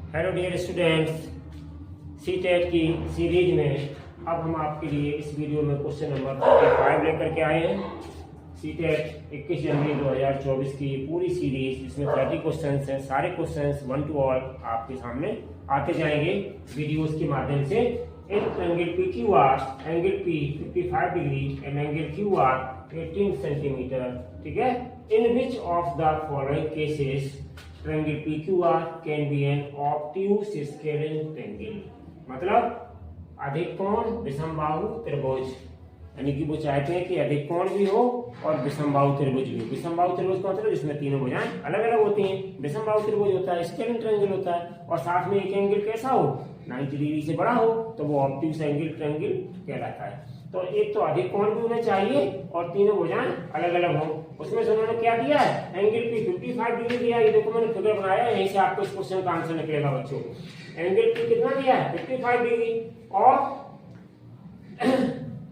Hello dear students, CTET की series में अब हम आपके लिए इस वीडियो में क्वेश्चन नंबर 45 लेकर के आए हैं। सीटेट 21 जनवरी 2024 की पूरी सीरीज, इसमें 30 क्वेश्चंस हैं। सारे क्वेश्चंस 1 to ऑल आपके सामने आते जाएंगे वीडियोस के माध्यम से। एक angle P Q R, angle P 55 degree and angle Q R 18 centimetre, ठीक है। In which of the following cases triangle PQR can be an obtuse scalene triangle। मतलब अधिक कोण विषमबाहु त्रिभुज, यानी कि वो चाहते हैं कि अधिक कोण भी हो और विषमबाहु त्रिभुज भी। विषमबाहु त्रिभुज का मतलब जिसमें तीनों भुजाएं अलग अलग होती हैं। विषमबाहु त्रिभुज होता है, स्केलिन ट्रायंगल होता है, और साथ में एक एंगल कैसा हो, 90 डिग्री से बड़ा हो, तो वो ऑब्ट्यूज एंगल ट्रायंगल कहलाता है। तो एक तो अधिक कोण भी होना चाहिए और तीनों भुजाएं अलग अलग हो। उसमें से उन्होंने क्या दिया है, एंगल पी 55 डिग्री दिया है। ये देखो मैंने फिगर बनाया है, यहीं से आपको इस क्वेश्चन का आंसर निकलेगा बच्चों। एंगल पी कितना दिया है, 55 डिग्री, और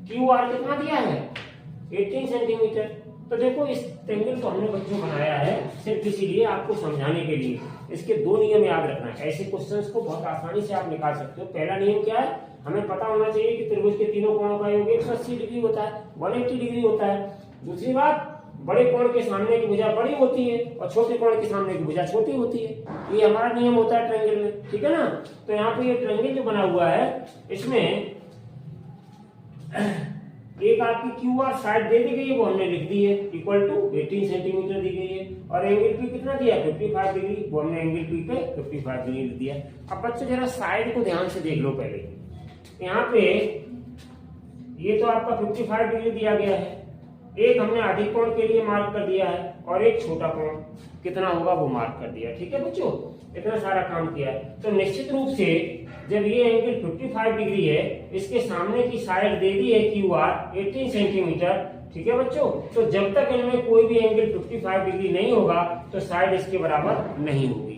क्यू आर कितना दिया है, 18 सेंटीमीटर। तो देखो इस ट्रायंगल को हमने बच्चों बनाया है सिर्फ इसीलिए आपको समझाने के लिए। इसके दो नियम याद रखना है, ऐसे क्वेश्चंस को बहुत आसानी से आप निकाल सकते हो। पहला नियम क्या है, हमें पता होना चाहिए कि त्रिभुज के तीनों कोणों का योग 180 डिग्री होता है, 180 डिग्री होता है। दूसरी बात, बड़े कोण के सामने की भुजा बड़ी होती है और छोटे कोण के सामने की भुजा छोटी होती है। ये हमारा नियम होता है ट्रायंगल में, ठीक है ना। तो यहाँ पे ये ट्रायंगल जो बना हुआ है, इसमें एक आपकी क्यू आर साइड दे दी गई है, वो हमने लिख दी है, इक्वल टू 18 सेंटीमीटर दी गई है। और एंगल पी कितना दिया, 55 डिग्री, वो हमने एंगल पी पे 55 डिग्री लिख दिया। अब बच्चों जरा साइड को ध्यान से देख लो पहले। यहाँ पे ये तो आपका 55 डिग्री दिया गया है, एक हमने अधिक कोण के लिए मार्क कर दिया है, और एक छोटा कोण कितना होगा वो मार्क कर दिया, ठीक है बच्चों। इतना सारा काम किया है। तो निश्चित रूप से जब ये एंगल 55 डिग्री है, इसके सामने की साइड दे दी है क्यू आर 18 सेंटीमीटर, ठीक है बच्चों। तो जब तक इनमें कोई भी एंगल 55 डिग्री नहीं होगा तो साइड इसके बराबर नहीं होगी।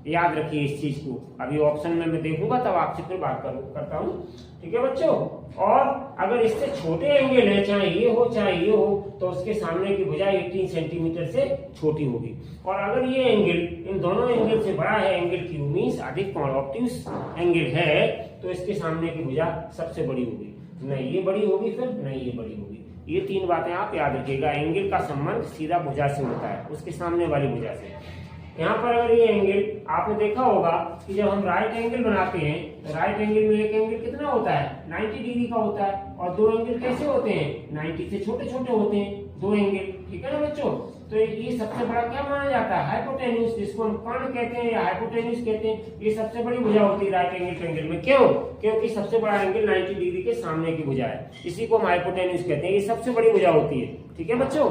याद रखिए इस चीज को। अभी ऑप्शन में मैं देखूंगा तब आपसे फिर बात करता हूँ, ठीक है बच्चों। और अगर इससे छोटे एंगल है, चाहे ये हो चाहे ये हो, तो उसके सामने की भुजा 18 सेंटीमीटर से छोटी होगी। और अगर ये एंगल इन दोनों एंगल से बड़ा है, एंगल क्यू मींस अधिक कोण ऑब्ट्यूज एंगल है, तो इसके सामने की भुजा सबसे बड़ी होगी। नहीं ये बड़ी होगी, फिर नहीं ये बड़ी होगी। ये तीन बातें आप याद रखिएगा। एंगल का संबंध सीधा भुजा से होता है, उसके सामने वाली भुजा से। यहाँ पर अगर ये एंगल आपने देखा होगा कि जब हम राइट एंगल बनाते हैं तो राइट एंगल में एक एंगल कितना होता है, 90 डिग्री का होता है, और दो एंगल कैसे होते हैं, 90 से छोटे छोटे होते हैं दो एंगल, ठीक है ना बच्चों। तो ये सबसे बड़ा क्या माना जाता है, हाइपोटेन्यूज, जिसको हम कर्ण कहते हैं या हाइपोटेन्यूज कहते हैं। ये सबसे बड़ी भुजा होती है राइट एंगल ट्रायंगल में। क्यों, क्योंकि सबसे बड़ा एंगल 90 डिग्री के सामने की भुजा है, इसी को हम हाइपोटेन्यूज कहते हैं। ये सबसे बड़ी भुजा होती है, ठीक है बच्चों।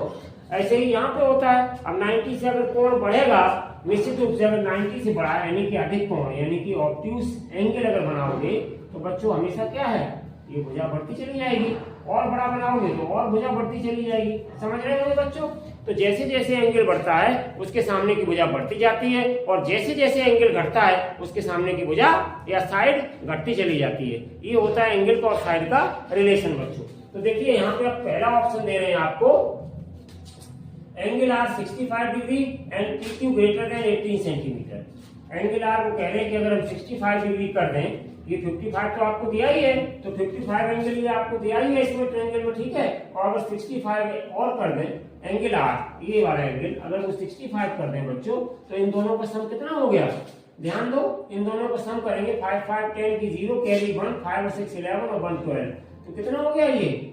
ऐसे ही यहाँ पे होता है। अब 90 से अगर कोण बढ़ेगा, निश्चित रूप से अगर 90 से बड़ा यानी कि अधिक कोण यानी कि ऑब्ट्यूज एंगल अगर बनाओगे तो बच्चों हमेशा क्या है, ये भुजा बढ़ती चली जाएगी। और बड़ा बनाओगे तो और भुजा बढ़ती चली जाएगी। समझ रहे हो बच्चों। तो जैसे जैसे एंगल बढ़ता है उसके सामने की भुजा बढ़ती जाती है, और जैसे जैसे एंगल घटता है उसके सामने की भुजा या साइड घटती चली जाती है। ये होता है एंगल का और साइड का रिलेशन बच्चों। तो देखिए यहाँ पे आप पहला ऑप्शन दे रहे हैं आपको, angle R 65 degree and PQ greater than 18 centimetre. Angle R को कह रहे हैं कि अगर हम 65 डिग्री कर दें, ये 55 तो आपको दिया ही है, तो 55 एंगल ये आपको दिया ही है इसमें ट्रायंगल में, ठीक है। और अगर 65 और कर दें एंगल आर, ये वाला एंगल अगर वो 65 कर दें बच्चों, तो इन दोनों का सम कितना हो गया, ध्यान दो। इन दोनों का सम करेंगे, 5 5 10 की 0 कैरी 1, 5 और 6 11 और 1 12, तो कितना हो गया ये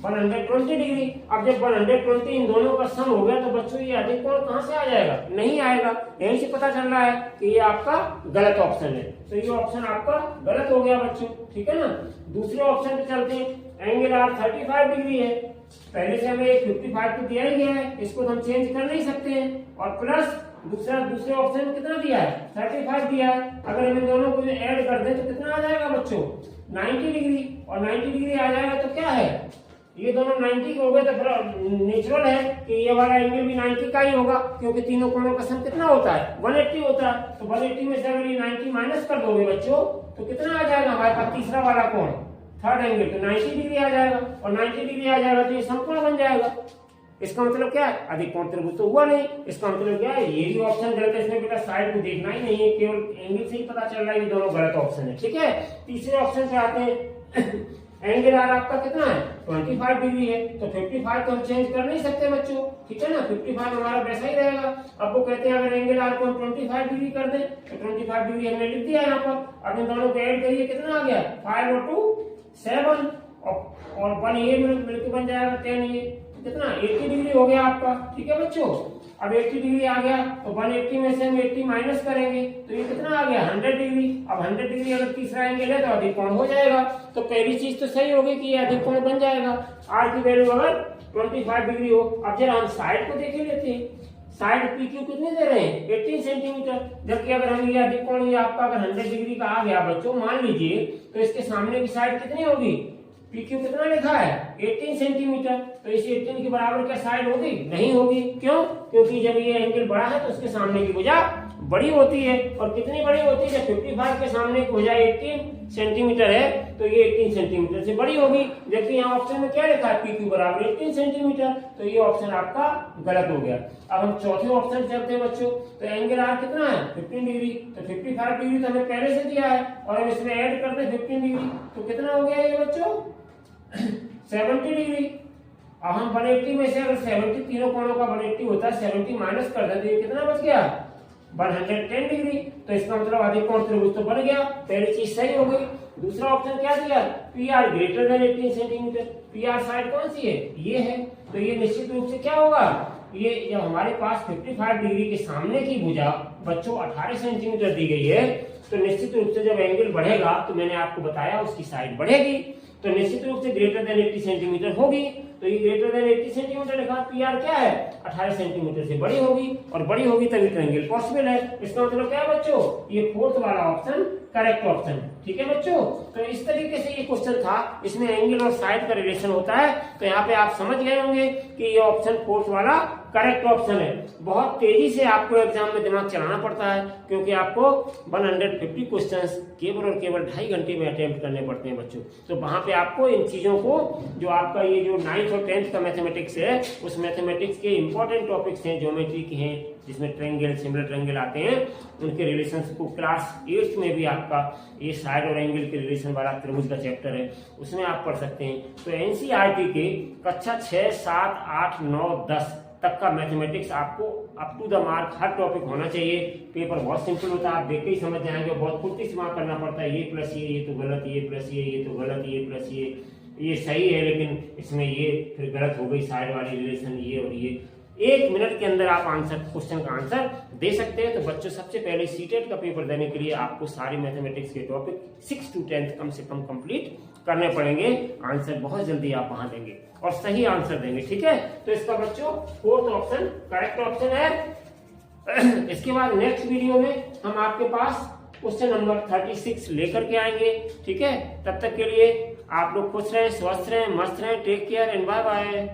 120 डिग्री। अब जब 120 इन दोनों का सम हो गया तो बच्चों ये अधिक कोण कहां से आ जाएगा, नहीं आएगा। यहीं से पता चल रहा है कि ये आपका गलत ऑप्शन है। तो ये ऑप्शन आपका गलत हो गया बच्चों, ठीक है ना। दूसरे ऑप्शन पे चलते हैं। एंगल आर 35 डिग्री है, पहले से हमें 55 तो दिया ही गया है, इसको हम चेंज कर नहीं सकते हैं। और प्लस दूसरे ऑप्शन में कितना दिया है, 35 दिया है। अगर हम इन दोनों को ऐड कर दें तो कितना आ जाएगा बच्चों, 90 डिग्री। और 90 डिग्री आ जाएगा तो क्या है, ये दोनों 90 के हो गए, तो नेचुरल है कि ये वाला एंगल भी 90 का ही होगा, क्योंकि तीनों कोणों का सम कितना होता है, 180 होता है। तो 180 में से अगर ये 90 माइनस कर दोगे बच्चों तो कितना आ जाएगा हमारे पास, तीसरा वाला कोण थर्ड एंगल, तो 90 डिग्री आ जाएगा। और 90 डिग्री आ जाएगा तो ये समकोण बन जाएगा। इसका मतलब क्या है, अधिक कोण त्रिभुज तो हुआ नहीं। इसका मतलब क्या है, ये भी ऑप्शन गलत है, इसमें बेटा साइड को देखना ही नहीं है, केवल एंगल से ही पता चल रहा है, ये दोनों गलत ऑप्शन है। ठीक है, तीसरे ऑप्शन पे आते हैं। एंगल आर आपका कितना है, 25 डिग्री है, तो 55 तो हम चेंज कर नहीं सकते बच्चों, ठीक है ना, 55 हमारा वैसा ही रहेगा। अब वो कहते हैं अगर एंगल आर को हम 25 डिग्री कर दें, तो 25 डिग्री हमने लिख दिया यहाँ पर। अब इन दोनों को ऐड करिए, कितना आ गया, 5 और 2 7, और 1 ये मिलकर बन जाएगा 10, ये कितना 80 डिग्री हो गया आपका। ठीक है बच्चों, अब 80 डिग्री आ गया, तो 180 में से हम 80 माइनस करेंगे, तो ये कितना आ गया 100 डिग्री। अब 100 डिग्री अगर तीसरा एंगल है तो अधिक कोण हो जाएगा। तो पहली चीज तो सही होगी कि ये अधिक कोण बन जाएगा, आर की वैल्यू अगर 25 डिग्री हो। अब जरा हम साइड को देख लेते हैं, साइड पी क्यू कितने दे रहे हैं, 18 सेंटीमीटर। जबकि अगर हम ये अधिक कोण, ये आपका अगर 100 डिग्री का आ गया बच्चों, मान लीजिए, तो इसके सामने की साइड कितनी होगी, पी क्यू कितना लिखा है 18 सेंटीमीटर, तो इस 18 के बराबर क्या साइड होगी, नहीं होगी। क्यों, क्योंकि जब ये एंगल बड़ा है तो उसके सामने की भुजा बड़ी होती है, और कितनी बड़ी होती है, जब 55 के सामने की भुजा 18 सेंटीमीटर है, तो ये 18 सेंटीमीटर से बड़ी होगी। जबकि यहाँ ऑप्शन में क्या लिखा है, पी क्यू बराबर 18 सेंटीमीटर, तो ये ऑप्शन आपका गलत हो गया। अब हम चौथे ऑप्शन चलते हैं बच्चों, तो एंगल आर कितना है 15 डिग्री, तो 55 डिग्री तो हमें पहले से दिया है, और हम इसमें ऐड करते हैं 15 डिग्री, तो कितना हो गया ये बच्चों 70 डिग्री। अब हम 180 में से अगर 70 तीनों कोणों का 180 होता है, 70 माइनस कर देते, ये कितना बच गया 110 डिग्री। तो इसका मतलब अधिक कोण त्रिभुज तो बन गया, पहली चीज सही हो गई। दूसरा ऑप्शन क्या दिया, P R greater than 18 centimetre, P R side कौन सी है, ये है, तो ये निश्चित रूप से क्या होगा, ये जब हमारे पास 55 डिग्री के सामने की भुजा बच्चों 18 सेंटीमीटर दी गई है, तो निश्चित रूप से जब एंगल बढ़ेगा, तो मैंने आपको बताया उसकी साइड बढ़ेगी, तो निश्चित रूप से ग्रेटर देन 80 सेंटीमीटर होगी। तो ये ग्रेटर देन 80 सेंटीमीटर लिखा, पी आर क्या है 18 सेंटीमीटर से बड़ी होगी, और बड़ी होगी तभी ट्रायंगल पॉसिबल है। इसका मतलब क्या है बच्चों, ये फोर्थ वाला ऑप्शन करेक्ट ऑप्शन। ठीक है बच्चों, तो इस तरीके से ये क्वेश्चन था, इसमें एंगल और साइड का रिलेशन होता है। तो यहाँ पे आप समझ गए होंगे कि ये ऑप्शन फोर्थ वाला करेक्ट ऑप्शन है। बहुत तेजी से आपको एग्जाम में दिमाग चलाना पड़ता है, क्योंकि आपको 150 क्वेश्चंस केवल और केवल 2.5 घंटे में अटेम्प्ट करने पड़ते हैं बच्चों। तो वहां पे आपको इन चीजों को, जो आपका ये जो 9th और 10th का मैथमेटिक्स है, उस मैथमेटिक्स के इंपॉर्टेंट टॉपिक्स हैं, ज्योमेट्री के हैं, जिसमें ट्रायंगल सिमिलर ट्रायंगल आते हैं, उनके रिलेशंस को क्लास 8th में भी आपका ये साइड और एंगल के रिलेशन वाला त्रिभुज का चैप्टर है, उसमें आप पढ़ सकते हैं। तो एनसीईआरटी के कक्षा 6, 7, 8, 9, 10 तक का मैथमेटिक्स आपको अप टू द मार्क हर टॉपिक होना चाहिए। पेपर बहुत सिंपल होता है, आप देख के ही समझ जाएंगे, बहुत फुर्ती से मार्क करना पड़ता है, ये प्लस ये तो गलत, ये प्लस ये तो गलत, ये प्लस ये सही है, लेकिन इसमें ये फिर गलत हो गई, साइड वाली रिलेशन ये और ये। 1 मिनट के अंदर आप क्वेश्चन का आंसर दे सकते हैं। तो बच्चों, सबसे पहले सीटेट का पेपर देने के लिए आपको सारे मैथमेटिक्स के टॉपिक 6 to 10 कम से कम कंप्लीट करने पड़ेंगे। आंसर बहुत जल्दी आप वहां देंगे और सही आंसर देंगे। ठीक है, तो इसका बच्चों फोर्थ ऑप्शन करेक्ट ऑप्शन है। इसके बाद नेक्स्ट वीडियो में हम आपके पास क्वेश्चन नंबर 36 लेकर के आएंगे। ठीक है, तब तक के लिए आप लोग खुश रहें, स्वस्थ रहें, मस्त रहें। Take care and bye bye.